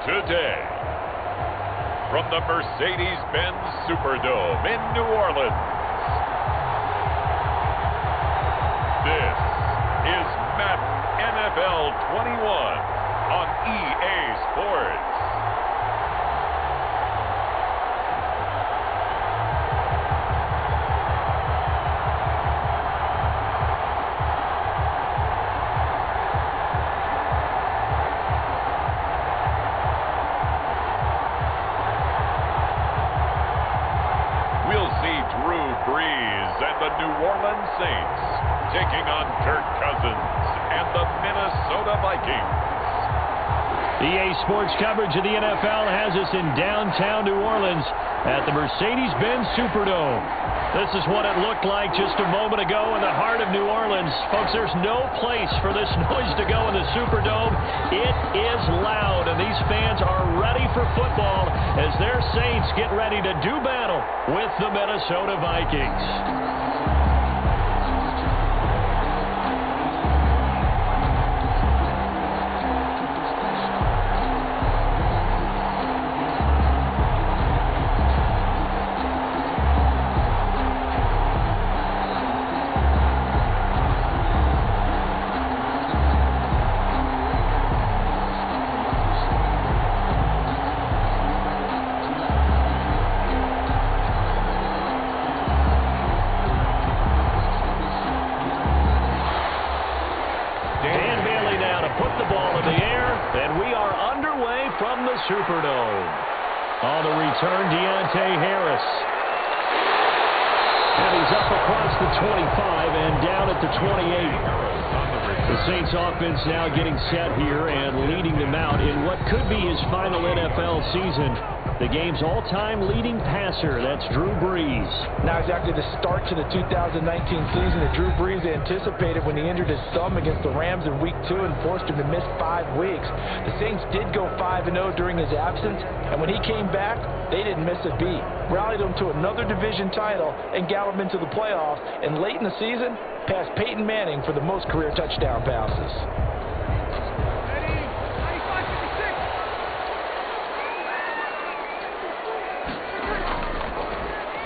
today. From the Mercedes-Benz Superdome in New Orleans, this is Madden NFL 21 on EA Sports. The New Orleans Saints taking on Kirk Cousins and the Minnesota Vikings. EA Sports coverage of the NFL has us in downtown New Orleans at the Mercedes-Benz Superdome. This is what it looked like just a moment ago in the heart of New Orleans. Folks, there's no place for this noise to go in the Superdome. It is loud, and these fans are ready for football as their Saints get ready to do battle with the Minnesota Vikings. Superdome. On the return, Harris. And he's up across the 25 and down at the 28. The Saints offense now getting set here and leading them out in what could be his final NFL season. The game's all-time leading passer, that's Drew Brees. Now exactly the start to the 2019 season that Drew Brees anticipated when he injured his thumb against the Rams in Week 2 and forced him to miss 5 weeks. The Saints did go 5-0 during his absence, and when he came back, they didn't miss a beat. Rallied him to another division title and got him into the playoffs, and late in the season, passed Peyton Manning for the most career touchdown passes.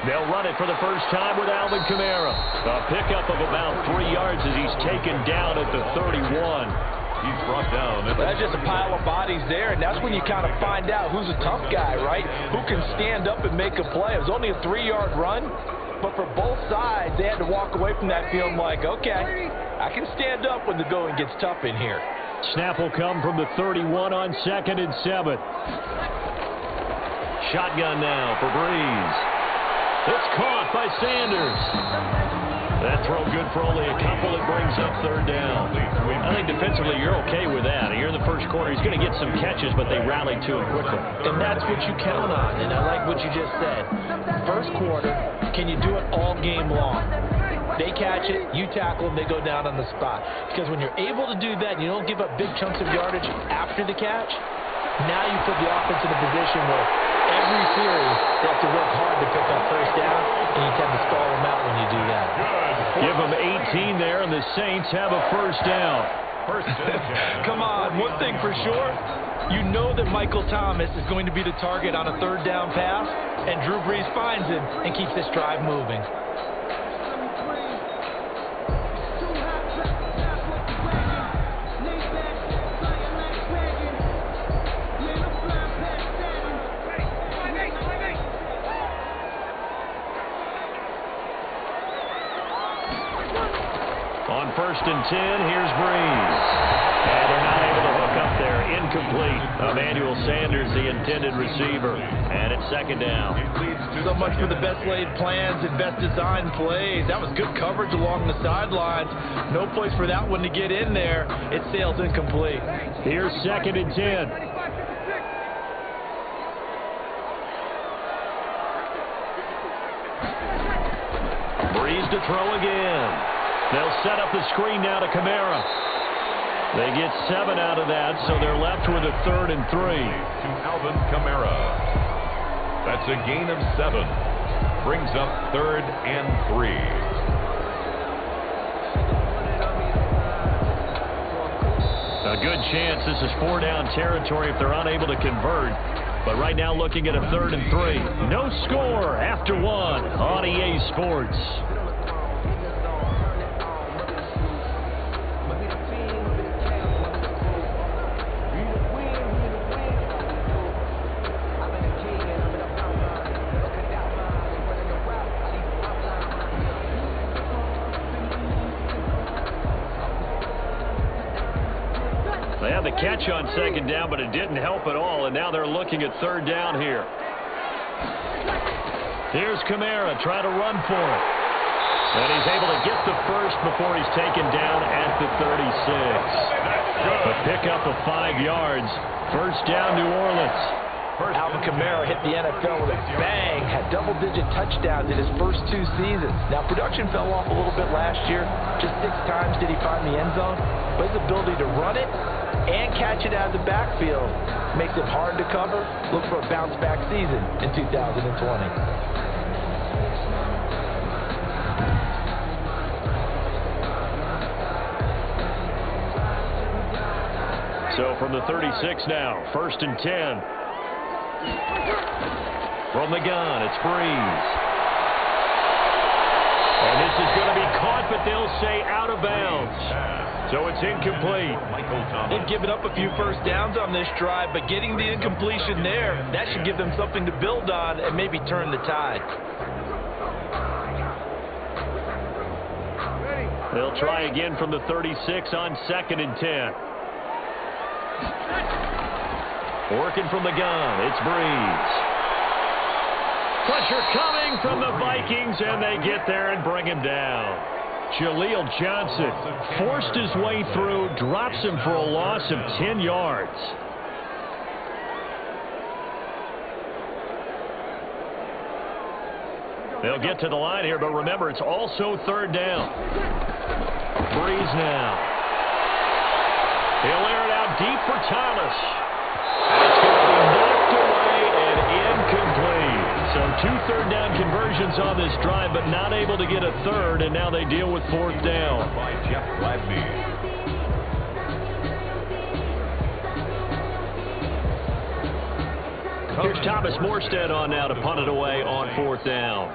They'll run it for the first time with Alvin Kamara. A pickup of about 3 yards as he's taken down at the 31. He's brought down. That's just a pile of bodies there, and that's when you kind of find out who's a tough guy, right? Who can stand up and make a play. It was only a 3-yard run, but for both sides, they had to walk away from that feeling like, okay, I can stand up when the going gets tough in here. Snap will come from the 31 on 2nd and 7. Shotgun now for Brees. It's caught by Sanders. That throw good for only a couple. It brings up 3rd down. I think defensively you're okay with that. Here in the first quarter, he's going to get some catches, but they rallied to him quickly. And that's what you count on, and I like what you just said. First quarter, can you do it all game long? They catch it, you tackle them, they go down on the spot. Because when you're able to do that, and you don't give up big chunks of yardage after the catch, now you put the offense in a position where every series they have to work hard to pick up first down, and you tend to stall them out when you do that. Give them 18 there, and the Saints have a first down. Come on, one thing for sure, you know that Michael Thomas is going to be the target on a 3rd down pass, and Drew Brees finds him and keeps this drive moving. On 1st and 10, here's Brees. And they're not able to hook up there. Incomplete. Emmanuel Sanders, the intended receiver. And it's 2nd down. So much for the best laid plans and best designed plays. That was good coverage along the sidelines. No place for that one to get in there. It sails incomplete. Here's 2nd and 10. Brees to throw again. They'll set up the screen now to Kamara. They get 7 out of that, so they're left with a 3rd and 3. To Alvin Kamara. That's a gain of 7. Brings up 3rd and 3. A good chance this is 4-down territory if they're unable to convert. But right now looking at a 3rd and 3. No score after 1 on EA Sports. They had the catch on 2nd down, but it didn't help at all, and now they're looking at 3rd down here. Here's Kamara trying to run for it. And he's able to get the first before he's taken down at the 36. A pickup of 5 yards. 1st down, New Orleans. Alvin Kamara hit the NFL with a bang, had double-digit touchdowns in his first 2 seasons. Now, production fell off a little bit last year. Just 6 times did he find the end zone. But his ability to run it and catch it out of the backfield makes it hard to cover. Look for a bounce-back season in 2020. So from the 36 now, 1st and 10. From the gun, it's Breeze. And this is going to be caught, but they'll say out of bounds. So it's incomplete. They've given up a few 1st downs on this drive, but getting the incompletion there, that should give them something to build on and maybe turn the tide. They'll try again from the 36 on 2nd and 10. Working from the gun, it's Breeze. Pressure coming from the Vikings, and they get there and bring him down. Jaleel Johnson forced his way through, drops him for a loss of 10 yards. They'll get to the line here, but remember, it's also 3rd down. Breeze now. He'll air it out deep for Thomas. It's going to be knocked away and incomplete. So 2 3rd-down conversions on this drive, but not able to get a 3rd, and now they deal with 4th down. By Jeff Gladney. Here's Thomas Morstead on now to punt it away on 4th down.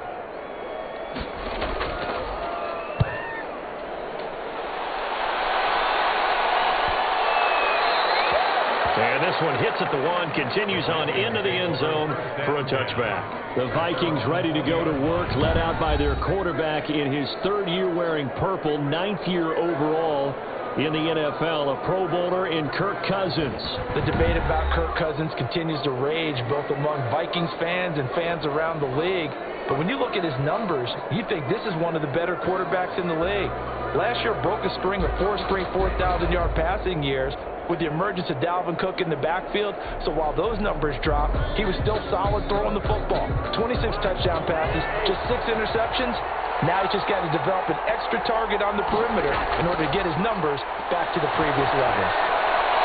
And this one hits at the 1, continues on into the end zone for a touchback. The Vikings ready to go to work, led out by their quarterback in his 3rd year wearing purple, 9th year overall in the NFL, a Pro Bowler in Kirk Cousins. The debate about Kirk Cousins continues to rage both among Vikings fans and fans around the league. But when you look at his numbers, you think this is one of the better quarterbacks in the league. Last year broke a string of 4 straight 4,000-yard passing years with the emergence of Dalvin Cook in the backfield. So while those numbers dropped, he was still solid throwing the football. 26 touchdown passes, just 6 interceptions. Now he's just got to develop an extra target on the perimeter in order to get his numbers back to the previous levels.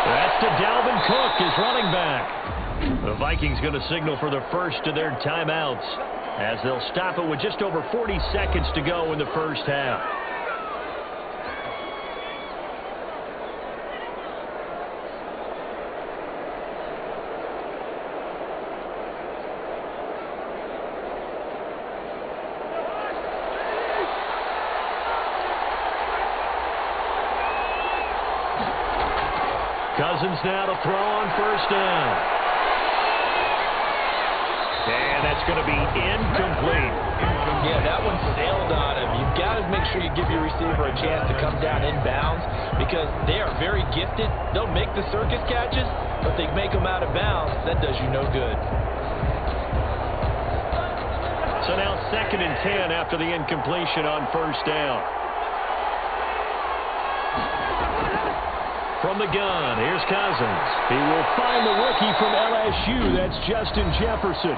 That's to Dalvin Cook, his running back. The Vikings going to signal for the first of their timeouts as they'll stop it with just over 40 seconds to go in the 1st half. Cousins now to throw on 1st down. And that's going to be incomplete. Yeah, that one sailed on him. You've got to make sure you give your receiver a chance to come down inbounds because they are very gifted. They'll make the circus catches, but they make them out of bounds. That does you no good. So now 2nd and 10 after the incompletion on 1st down. From the gun, here's Cousins. He will find the rookie from LSU. That's Justin Jefferson.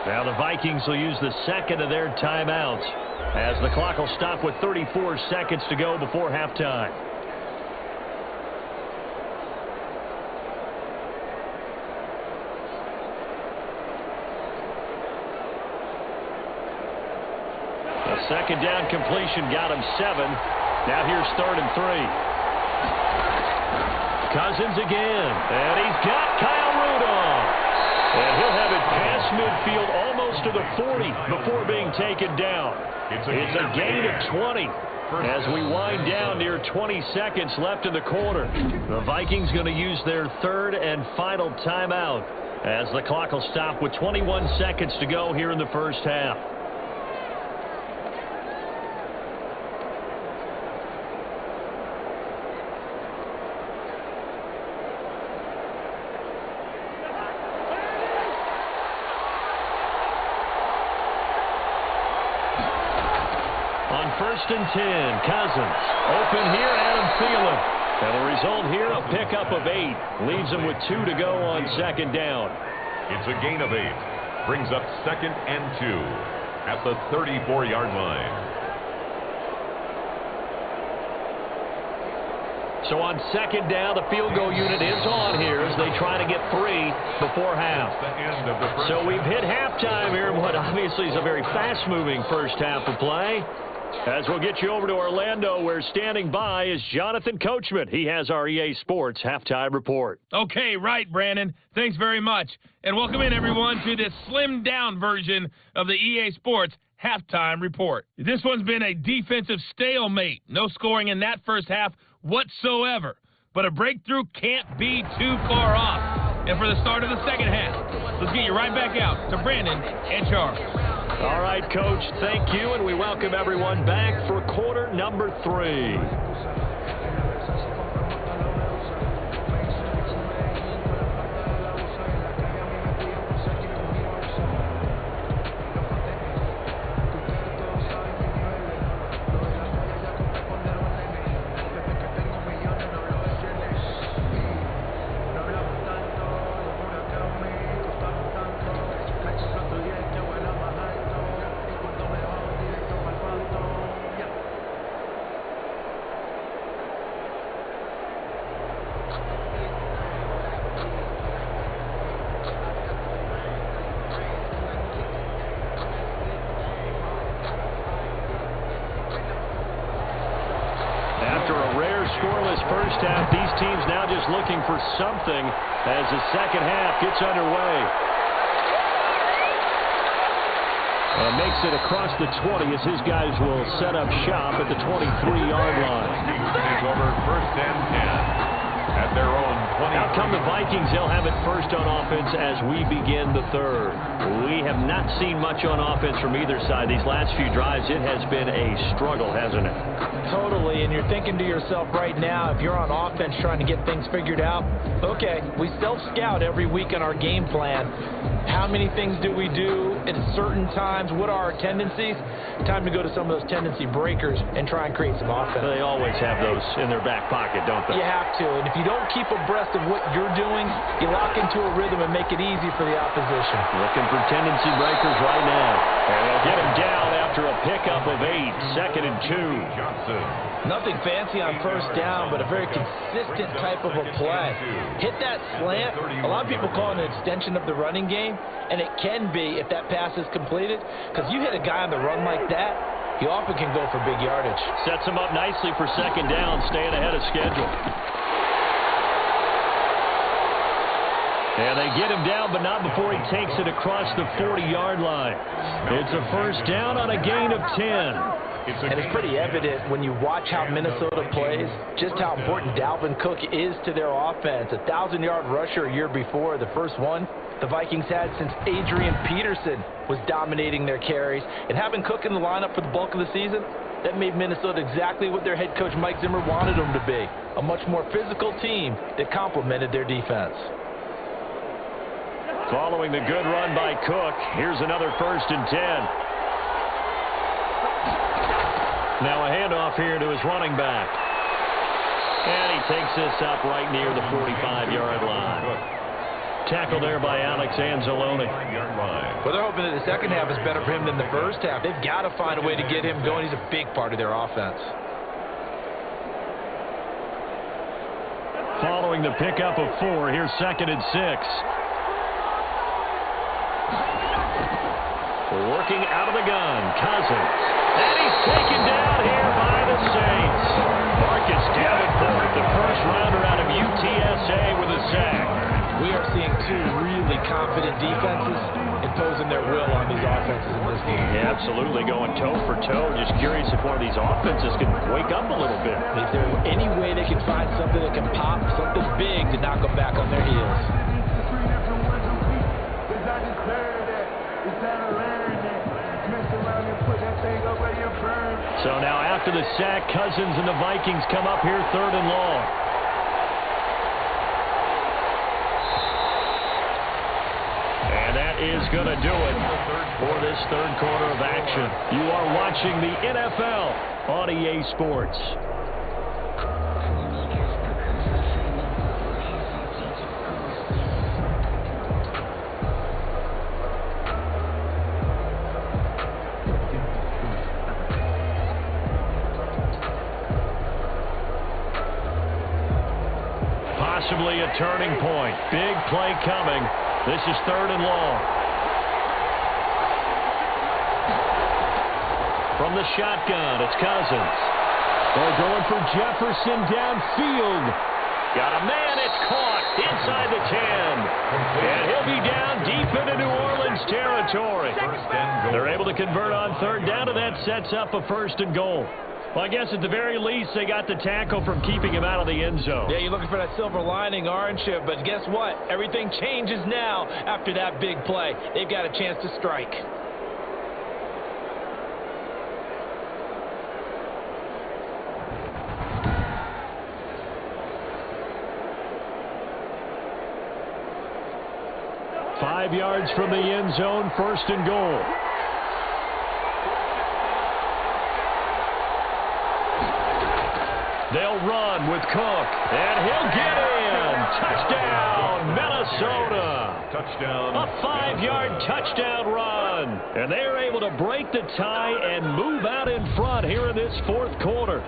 Now the Vikings will use the 2nd of their timeouts as the clock will stop with 34 seconds to go before halftime. A 2nd down completion got him 7. Now here's 3rd and 3. Cousins again. And he's got Kyle Rudolph. And he'll have it past midfield almost to the 40 before being taken down. It's a gain of 20 as we wind down near 20 seconds left in the quarter. The Vikings going to use their third and final timeout as the clock will stop with 21 seconds to go here in the first half. First and 10, Cousins. Open here, Adam Thielen. And the result here, a pickup of 8. Leaves him with 2 to go on second down. It's a gain of 8. Brings up second and 2 at the 34-yard line. So on second down, the field goal unit is on here as they try to get 3 before half. So we've hit halftime here in what obviously is a very fast-moving first half of play. As we'll get you over to Orlando, where standing by is Jonathan Coachman. He has our EA Sports Halftime Report. Okay, right, Brandon. Thanks very much. And welcome in, everyone, to this slimmed-down version of the EA Sports Halftime Report. This one's been a defensive stalemate. No scoring in that first half whatsoever. But a breakthrough can't be too far off. And for the start of the second half, let's get you right back out to Brandon and Charles. All right, Coach, thank you, and we welcome everyone back for quarter number 3. Scoreless first half. These teams now just looking for something as the second half gets underway. And makes it across the 20 as his guys will set up shop at the 23-yard line. It's over first and 10 at their own 20. Out come the Vikings. They'll have it first on offense as we begin the third. We have not seen much on offense from either side. These last few drives, it has been a struggle, hasn't it? Totally, and you're thinking to yourself right now, if you're on offense trying to get things figured out, okay, we self-scout every week on our game plan. How many things do we do at certain times? What are our tendencies? Time to go to some of those tendency breakers and try and create some offense. They always have those in their back pocket, don't they? You have to, and if you don't keep abreast of what you're doing, you lock into a rhythm and make it easy for the opposition. Looking for tendency breakers right now. And they'll get him down after a pickup of 8, second and 2. Johnson. Nothing fancy on first down, but a very consistent type of a play. Hit that slant. A lot of people call it an extension of the running game, and it can be if that pass is completed, because you hit a guy on the run like that, he often can go for big yardage. Sets him up nicely for second down, staying ahead of schedule. And they get him down, but not before he takes it across the 40-yard line. It's a first down on a gain of 10. And it's pretty evident when you watch how Minnesota plays, just how important Dalvin Cook is to their offense. A 1,000-yard rusher a year before, the first one the Vikings had since Adrian Peterson was dominating their carries. And having Cook in the lineup for the bulk of the season, that made Minnesota exactly what their head coach Mike Zimmer wanted them to be. A much more physical team that complemented their defense. Following the good run by Cook, here's another first and 10. Now a handoff here to his running back. And he takes this up right near the 45-yard line. Tackle there by Alex Anzalone. Well, they're hoping that the second half is better for him than the first half. They've got to find a way to get him going. He's a big part of their offense. Following the pickup of 4, here's second and 6. Working out of the gun, Cousins. And he's taken down here by the Saints. Marcus Davenport, the first rounder out of UTA two really confident defenses imposing their will on these offenses in this game. Yeah, absolutely, going toe for toe. Just curious if one of these offenses can wake up a little bit. If there's any way they can find something that can pop, something big to knock them back on their heels. So now after the sack, Cousins and the Vikings come up here 3rd and long. And that is going to do it for this 3rd quarter of action. You are watching the NFL on EA Sports. Possibly a turning point. Big play coming. This is 3rd and long. From the shotgun, it's Cousins. They're going for Jefferson downfield. Got a man, it's caught inside the 10. And he'll be down deep into New Orleans territory. They're able to convert on 3rd down, and that sets up a 1st and goal. Well, I guess at the very least, they got the tackle from keeping him out of the end zone. Yeah, you're looking for that silver lining, aren't you? But guess what? Everything changes now after that big play. They've got a chance to strike. Five yards from the end zone, 1st and goal. They'll run with Cook, and he'll get in. Touchdown, Minnesota. Touchdown. A 5-yard touchdown run. And they're able to break the tie and move out in front here in this 4th quarter.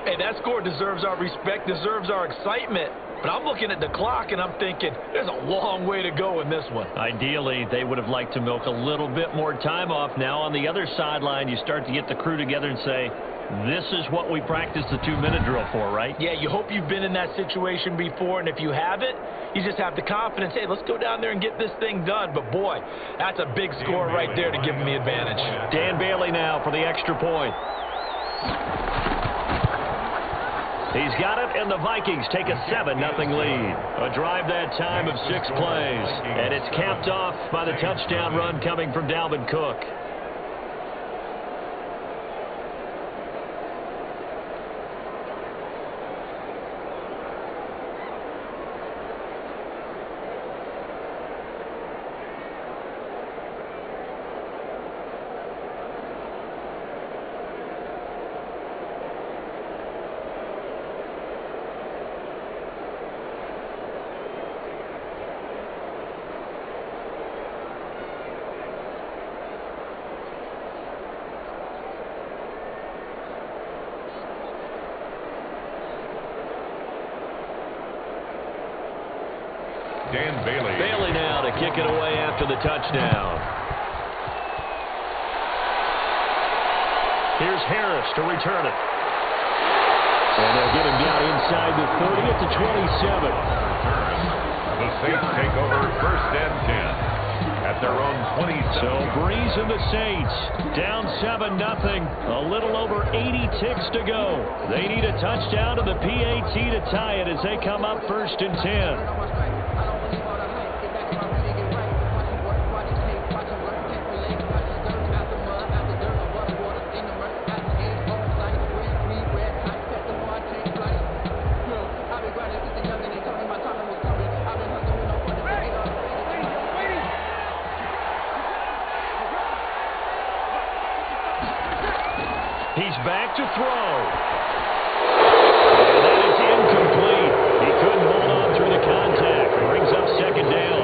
Hey, that score deserves our respect, deserves our excitement. But I'm looking at the clock, and I'm thinking there's a long way to go in this one. Ideally, they would have liked to milk a little bit more time off. Now, on the other sideline, you start to get the crew together and say, this is what we practiced the 2-minute drill for, right? Yeah, you hope you've been in that situation before, and if you haven't, you just have the confidence, hey, let's go down there and get this thing done. But, boy, that's a big score right there to give them the advantage. Dan Bailey now for the extra point. He's got it, and the Vikings take a 7-0 lead. A drive that time of 6 plays, and it's capped off by the touchdown run coming from Dalvin Cook. Dan Bailey. Bailey now to kick it away after the touchdown. Here's Harris to return it. And they'll get him down inside the 30 at the 27. The Saints take over 1st and 10 at their own 20. So Breeze and the Saints down 7-0. A little over 80 ticks to go. They need a touchdown to the PAT to tie it as they come up 1st and 10. He's back to throw. And that is incomplete. He couldn't hold on through the contact. Brings up 2nd down.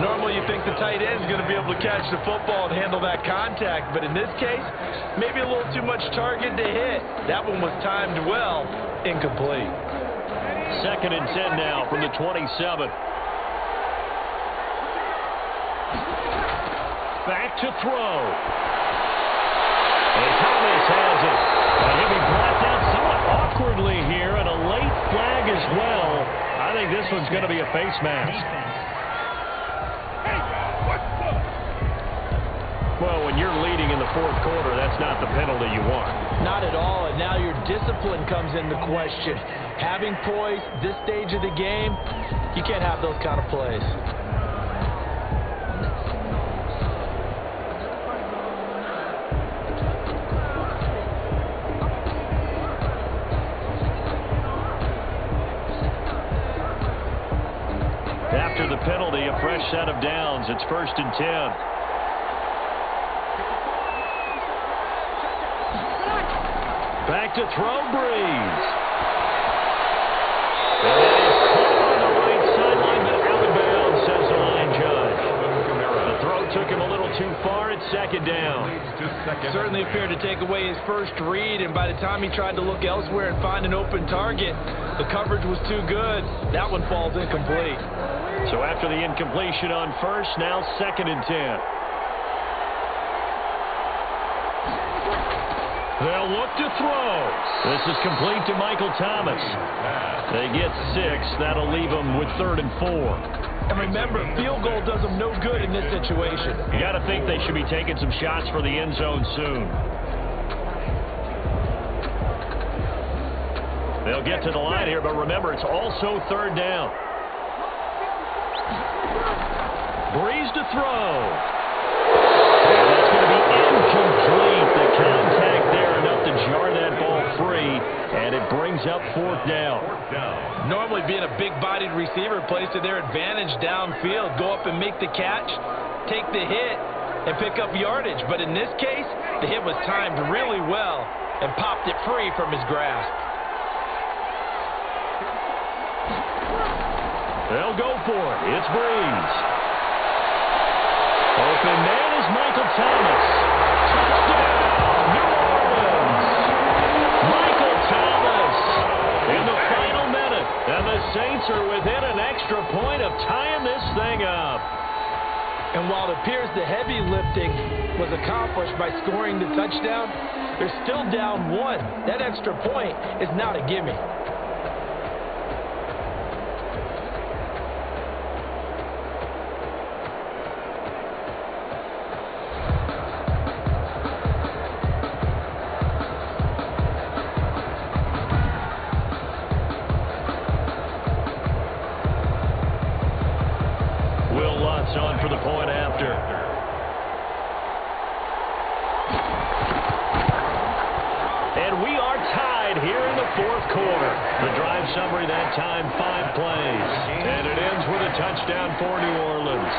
Normally you think the tight end is going to be able to catch the football and handle that contact, but in this case, maybe a little too much target to hit. That one was timed well, incomplete. 2nd and 10 now from the 27. Back to throw. And Thomas has it. And he'll be brought down somewhat awkwardly here, and a late flag as well. I think this one's going to be a face mask. Well, when you're leading in the fourth quarter, that's not the penalty you want. Not at all, and now your discipline comes into question. Having poise this stage of the game, you can't have those kind of plays. After the penalty, a fresh set of downs. It's 1st and 10. Back to throw, Breeze. And that is caught on the right sideline, but out of bounds, says the line judge. The throw took him a little too far. It's 2nd down. Certainly appeared to take away his first read, and by the time he tried to look elsewhere and find an open target, the coverage was too good. That one falls incomplete. So after the incompletion on 1st, now 2nd and 10. They'll look to throw. This is complete to Michael Thomas. They get 6. That'll leave them with 3rd and 4. And remember, field goal does them no good in this situation. You got to think they should be taking some shots for the end zone soon. They'll get to the line here, but remember, it's also 3rd down. Breeze to throw. And that's going to be incomplete. The contact there enough to jar that ball free, and it brings up 4th down. Normally being a big-bodied receiver plays to their advantage downfield. Go up and make the catch, take the hit, and pick up yardage. But in this case, the hit was timed really well and popped it free from his grasp. They'll go for it. It's Breeze. Open man is Michael Thomas. Touchdown, New Orleans. Michael Thomas in the final minute. And the Saints are within an extra point of tying this thing up. And while it appears the heavy lifting was accomplished by scoring the touchdown, they're still down 1. That extra point is not a gimme. On for the point after. And we are tied here in the fourth quarter. The drive summary that time, 5 plays. And it ends with a touchdown for New Orleans.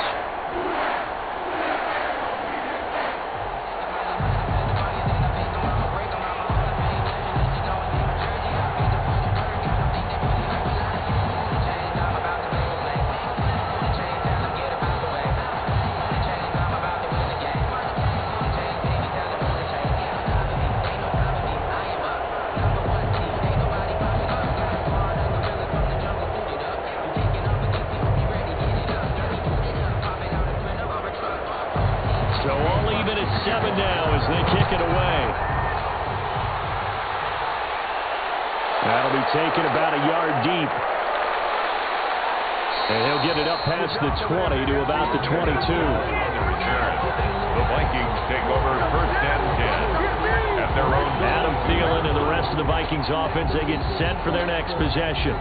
So all even at 7 now as they kick it away. That'll be taken about a yard deep. And he'll get it up past the 20 to about the 22. The Vikings take over 1st and 10 at their own. Adam Thielen and the rest of the Vikings offense, they get set for their next possession.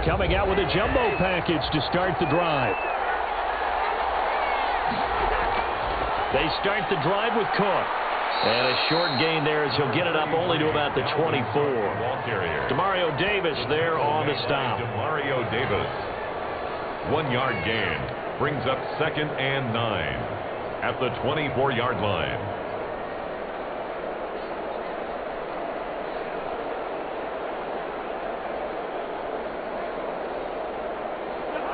Coming out with a jumbo package to start the drive. They start the drive with Cook. And a short gain there as he'll get it up only to about the 24. Demario Davis there on the stop. Demario Davis. 1 yard gain. Brings up 2nd and 9 at the 24-yard line.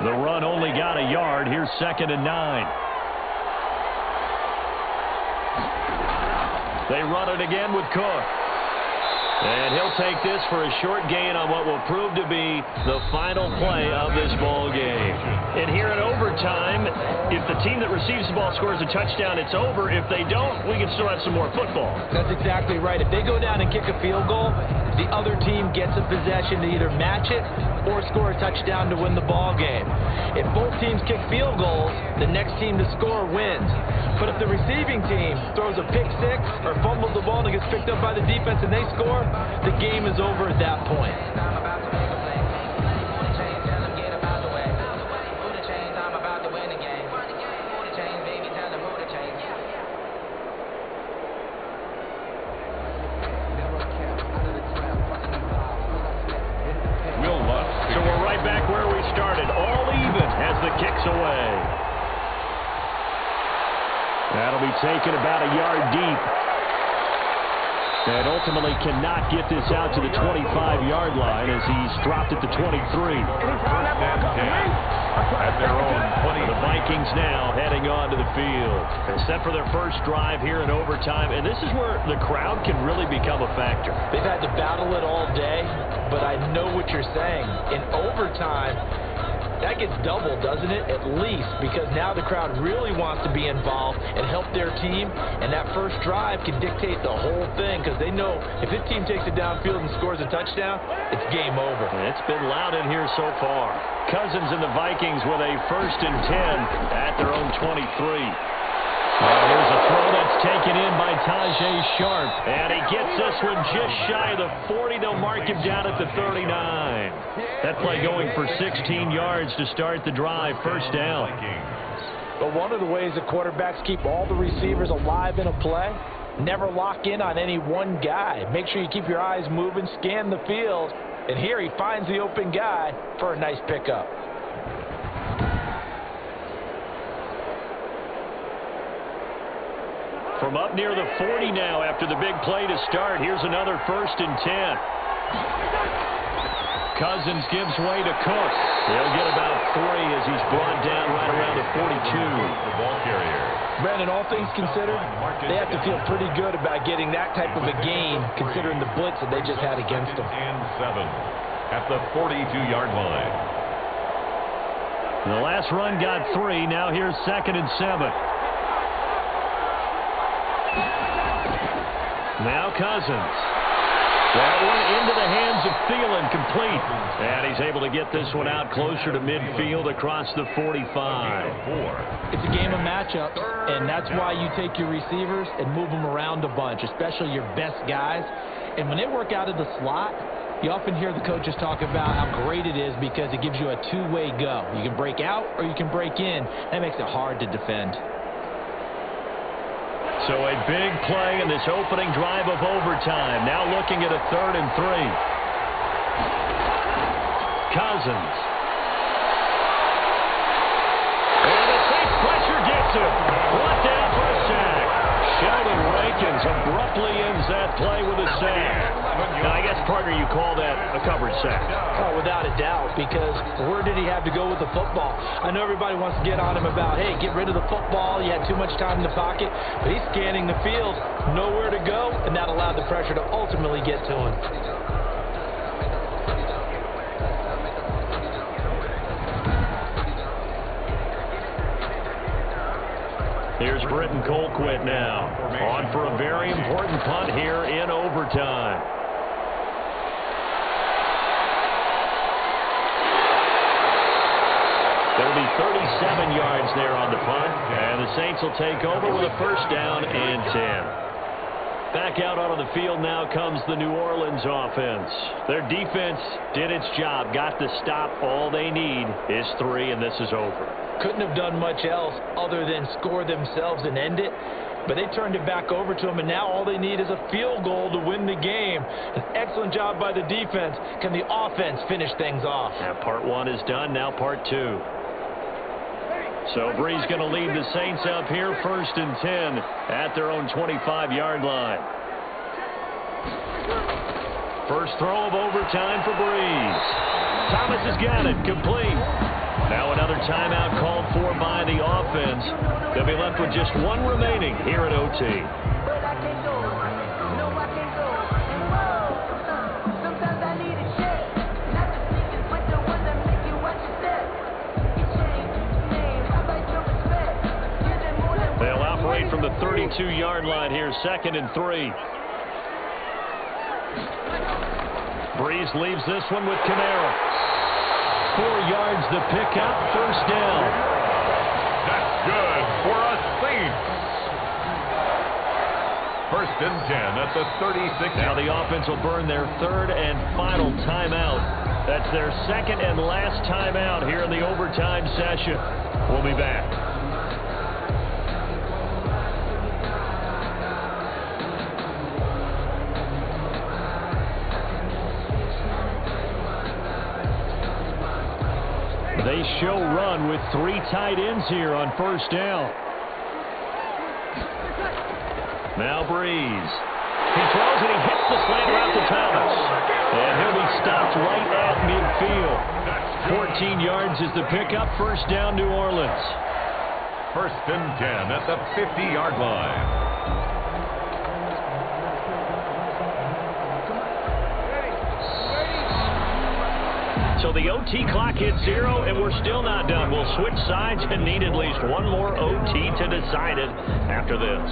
The run only got a yard. Here's 2nd and 9. They run it again with Cook. And he'll take this for a short gain on what will prove to be the final play of this ball game. And here in overtime, if the team that receives the ball scores a touchdown, it's over. If they don't, we can still have some more football. That's exactly right. If they go down and kick a field goal, the other team gets a possession to either match it or score a touchdown to win the ball game. If both teams kick field goals, the next team to score wins. But if the receiving team throws a pick six or fumbles the ball and it gets picked up by the defense and they score, the game is over at that point. So we're right back where we started, all even as the kick's away. That'll be taken about a yard deep. And ultimately cannot get this out to the 25-yard line as he's dropped at the 23. At their own 20. The Vikings now heading on to the field. They're set for their first drive here in overtime, and this is where the crowd can really become a factor. They've had to battle it all day, but I know what you're saying. In overtime, that gets doubled, doesn't it? At least, because now the crowd really wants to be involved and help their team, and that first drive can dictate the whole thing because they know if this team takes it downfield and scores a touchdown, it's game over. And it's been loud in here so far. Cousins and the Vikings with a 1st and 10 at their own 23. Here's a throw that's taken in by Tajay Sharp. And he gets this one just shy of the 40. They'll mark him down at the 39. That play going for 16 yards to start the drive. First down. But one of the ways that quarterbacks keep all the receivers alive in a play, never lock in on any one guy. Make sure you keep your eyes moving, scan the field. And here he finds the open guy for a nice pickup. From up near the 40 now after the big play to start. Here's another 1st and 10. Cousins gives way to Cook. He'll get about 3 as he's brought down right around the 42. The ball carrier. Brandon, all things considered, they have to feel pretty good about getting that type of a gain considering the blitz that they just had against them. And 7 at the 42-yard line. The last run got 3. Now here's 2nd and 7. Now Cousins. That one into the hands of Thielen, complete. And he's able to get this one out closer to midfield across the 45. It's a game of matchups, and that's why you take your receivers and move them around a bunch, especially your best guys. And when they work out of the slot, you often hear the coaches talk about how great it is because it gives you a two-way go. You can break out or you can break in. That makes it hard to defend. So a big play in this opening drive of overtime. Now looking at a 3rd and 3. Cousins. And the safe pressure gets him. Brought down for a sack. Sheldon Rankins abruptly ends that play with a sack. Now, I guess, partner, you call that a coverage sack. Oh, without a doubt, because where did he have to go with the football? I know everybody wants to get on him about, hey, get rid of the football. You had too much time in the pocket. But he's scanning the field, nowhere to go, and that allowed the pressure to ultimately get to him. Here's Britton Colquitt now, on for a very important punt here in overtime. There'll be 37 yards there on the punt, and the Saints will take over with a 1st down and 10. Back out onto the field now comes the New Orleans offense. Their defense did its job, got the stop. All they need is 3, and this is over. Couldn't have done much else other than score themselves and end it. But they turned it back over to them, and now all they need is a field goal to win the game. An excellent job by the defense. Can the offense finish things off? Now part 1 is done, now part 2. So Bree's going to lead the Saints up here, 1st and 10 at their own 25-yard line. First throw of overtime for Breeze. Thomas has got it, complete. Now another timeout called for by the offense. They'll be left with just 1 remaining here at OT. 32-yard line here, 2nd and 3. Breeze leaves this one with Kamara. 4 yards the pickup, 1st down. That's good for a Saints. 1st and 10 at the 36. Now the offense will burn their 3rd and final timeout. That's their 2nd and last timeout here in the overtime session. We'll be back. They show run with 3 tight ends here on 1st down. Now Breeze. He throws and he hits the slant route to Thomas. And he'll be stopped right at midfield. 14 yards is the pickup. 1st down, New Orleans. 1st and 10 at the 50-yard line. So the OT clock hits 0, and we're still not done. We'll switch sides and need at least one more OT to decide it after this.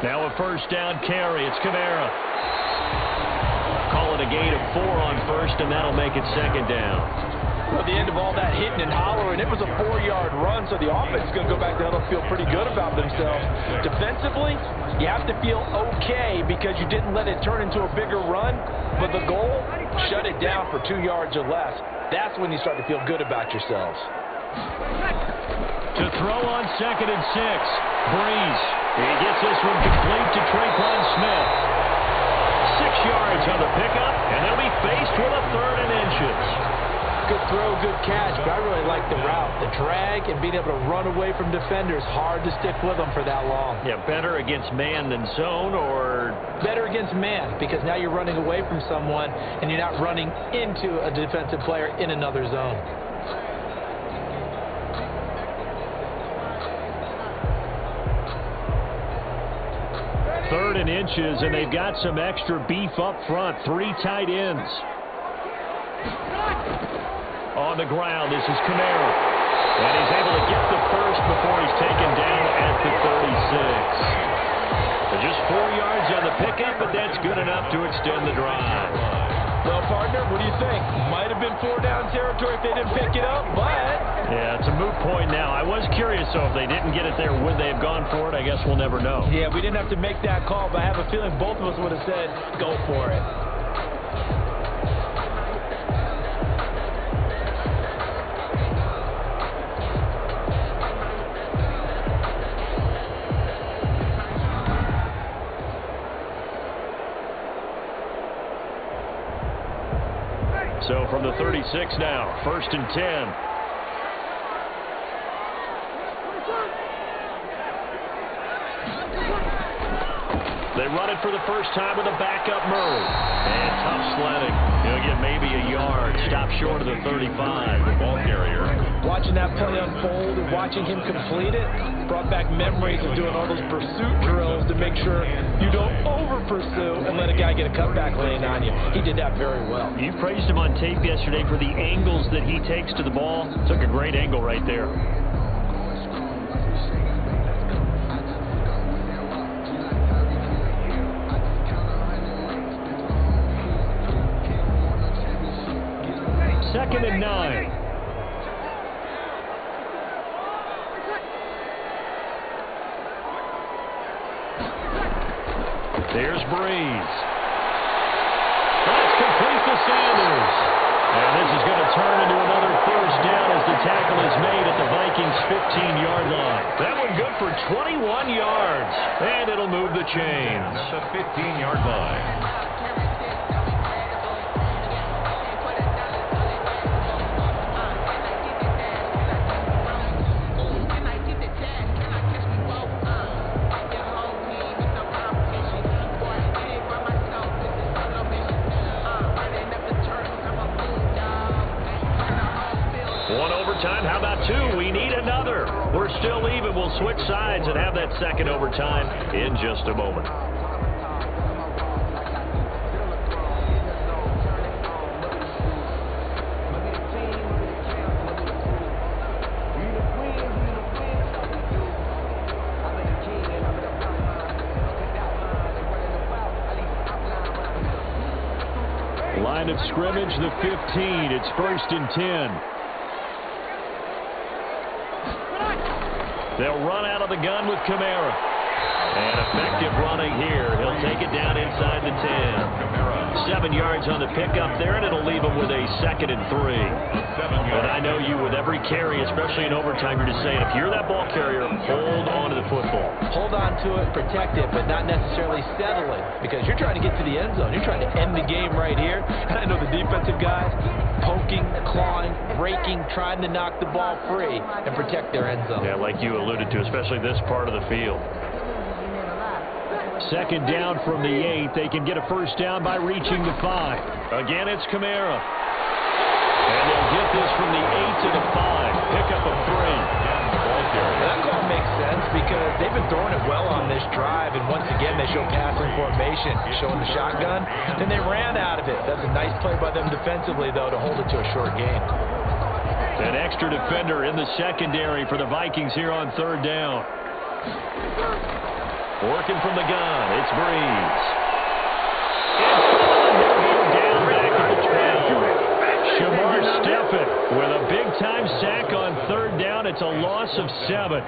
Now a 1st down carry. It's Kamara. Call it a gain of 4 on 1st, and that'll make it 2nd down. Well, at the end of all that hitting and hollering, it was a 4-yard run, so the offense is going to go back down and feel pretty good about themselves. Defensively, you have to feel okay because you didn't let it turn into a bigger run, but the goal, shut it down for 2 yards or less. That's when you start to feel good about yourselves. To throw on 2nd and 6, Breeze. He gets this one complete to Traquan Smith. 6 yards on the pickup, and they'll be faced with a 3rd and inches. Good throw, good catch, but I really like the route. The drag and being able to run away from defenders, hard to stick with them for that long. Yeah, better against man than zone, or? Better against man, because now you're running away from someone, and you're not running into a defensive player in another zone. 3rd and inches, and they've got some extra beef up front. 3 tight ends. On the ground, this is Kamara. And he's able to get the 1st before he's taken down at the 36. Just 4 yards on the pickup, but that's good enough to extend the drive. Well, partner, what do you think? Might have been 4-down territory if they didn't pick it up, but... Yeah, it's a moot point now. I was curious, though, if they didn't get it there, would they have gone for it? I guess we'll never know. Yeah, we didn't have to make that call, but I have a feeling both of us would have said, go for it. So from the 36 now, 1st and 10. They run it for the first time with a backup Murray. And tough sledding. He'll get maybe a yard. Stop short of the 35. The ball carrier. Watching that play unfold and watching him complete it brought back memories of doing all those pursuit drills to make sure you don't over-pursue and let a guy get a cutback lane on you. He did that very well. You praised him on tape yesterday for the angles that he takes to the ball. Took a great angle right there. Second and 9. There's Breeze. That's complete to Sanders. And this is going to turn into another 1st down as the tackle is made at the Vikings' 15-yard line. That one good for 21 yards. And it'll move the chains. At the 15-yard line. One overtime. How about two? We need another. We're still even. We'll switch sides and have that second overtime in just a moment. Line of scrimmage, the 15. It's 1st and 10. They'll run out of the gun with Kamara. And effective running here. He'll take it down inside the 10. 7 yards on the pickup there, and it'll leave him with a 2nd and 3. And I know you, with every carry, especially in overtime, you're just saying, if you're that ball carrier, hold on to the football. Hold on to it, protect it, but not necessarily settling, because you're trying to get to the end zone. You're trying to end the game right here. And I know the defensive guys poking, clawing, breaking, trying to knock the ball free and protect their end zone. Yeah, like you alluded to, especially this part of the field. 2nd down from the 8. They can get a 1st down by reaching the 5. Again, it's Kamara. And they'll get this from the 8 to the 5. Pick up a 3. That call makes sense because they've been throwing it well on this drive, and once again they show passing formation, showing the shotgun, and they ran out of it. That's a nice play by them defensively, though, to hold it to a short game. An extra defender in the secondary for the Vikings here on 3rd down. Working from the gun, it's Breeze. Down back at the 12. Shamar Stephen with a big-time sack on 3rd down. It's a loss of 7.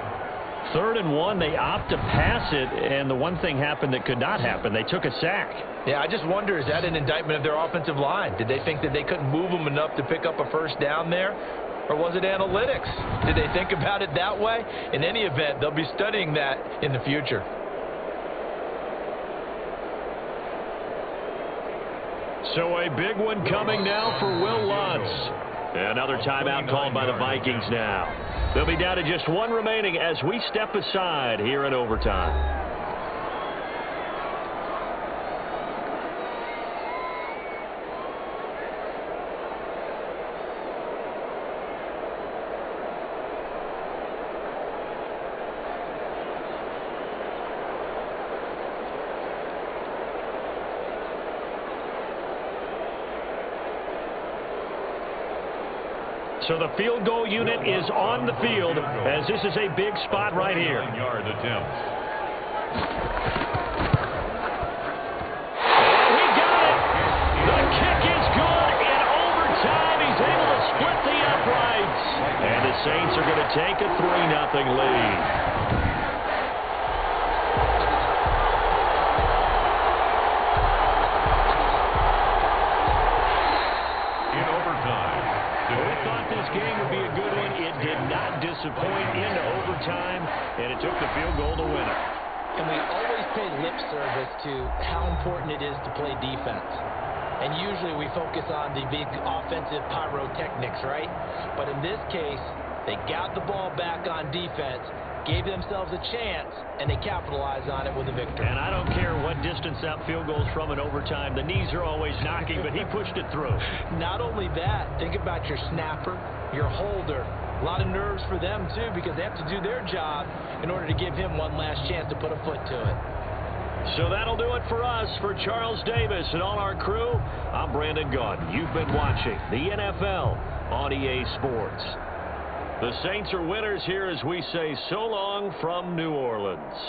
3rd and 1, they opt to pass it, and the one thing happened that could not happen. They took a sack. Yeah, I just wonder, is that an indictment of their offensive line? Did they think that they couldn't move them enough to pick up a 1st down there? Or was it analytics? Did they think about it that way? In any event, they'll be studying that in the future. So a big one coming now for Will Lutz. Another timeout called by the Vikings now. They'll be down to just 1 remaining as we step aside here in overtime. So the field goal unit is on the field as this is a big spot right here. Yard attempt. And he got it. The kick is good in overtime. He's able to split the uprights. And the Saints are going to take a 3-0 lead. Disappoint into overtime, and it took the field goal to win it. And we always pay lip service to how important it is to play defense. And usually we focus on the big offensive pyrotechnics, right? But in this case, they got the ball back on defense, gave themselves a chance, and they capitalized on it with a victory. And I don't care what distance that field goes from in overtime. The knees are always knocking, but he pushed it through. Not only that, think about your snapper, your holder. A lot of nerves for them, too, because they have to do their job in order to give him one last chance to put a foot to it. So that'll do it for us. For Charles Davis and all our crew, I'm Brandon Gaudin. You've been watching the NFL on EA Sports. The Saints are winners here as we say so long from New Orleans.